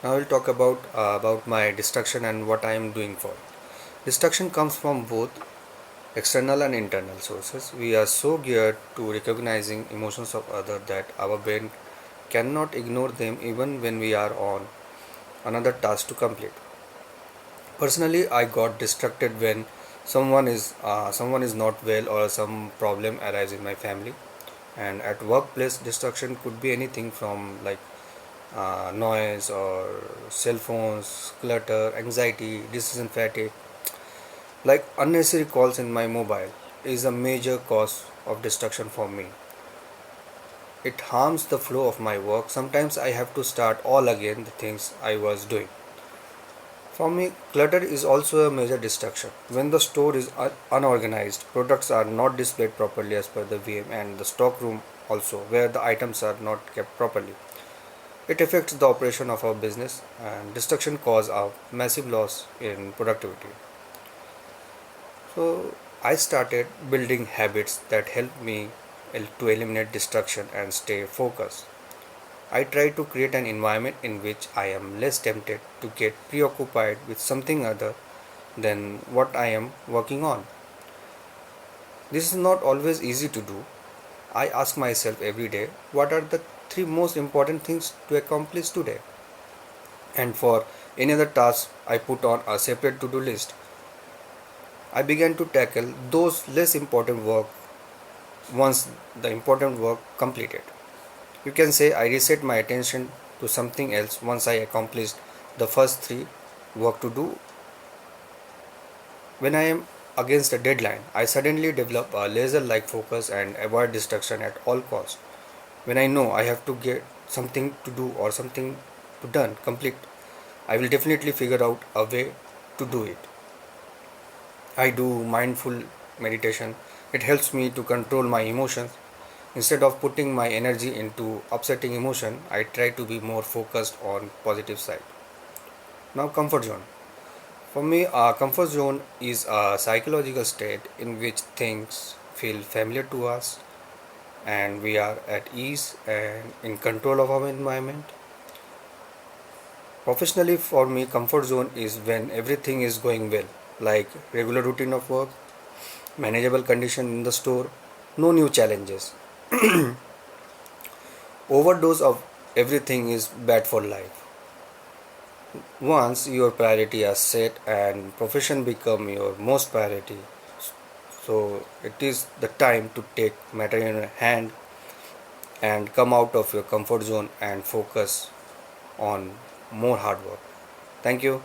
Now we'll talk about my distraction and what I am doing for. Distraction comes from both external and internal sources. We are so geared to recognizing emotions of others that our brain cannot ignore them even when we are on another task to complete. Personally, I got distracted when someone is not well or some problem arises in my family. And at workplace, distraction could be anything from noise or cell phones, clutter, anxiety, decision fatigue. Like unnecessary calls in my mobile is a major cause of distraction for me. It harms the flow of my work. Sometimes I have to start all again the things I was doing. For me, clutter is also a major distraction. When the store is unorganized, products are not displayed properly as per the VM, and the stock room also, where the items are not kept properly. It affects the operation of our business, and distraction cause a massive loss in productivity. So I started building habits that help me to eliminate distraction and stay focused. I try to create an environment in which I am less tempted to get preoccupied with something other than what I am working on. This is not always easy to do. I ask myself every day, what are the three most important things to accomplish today? And for any other task, I put on a separate to do list. I began to tackle those less important work once the important work completed. You can say I reset my attention to something else once I accomplished the first three work to do. When I am against a deadline, I suddenly develop a laser like focus and avoid distraction at all costs. When I know I have to get something to do or something to done complete, I will definitely figure out a way to do it. I do mindful meditation. It helps me to control my emotions. Instead of putting my energy into upsetting emotion, I try to be more focused on positive side. Now comfort zone. For me, a comfort zone is a psychological state in which things feel familiar to us and we are at ease and in control of our environment. Professionally, for me, comfort zone is when everything is going well, like regular routine of work, manageable condition in the store, no new challenges. Overdose of everything is bad for life. Once your priority are set and profession become your most priority, so it is the time to take matter in your hand and come out of your comfort zone and focus on more hard work. Thank you.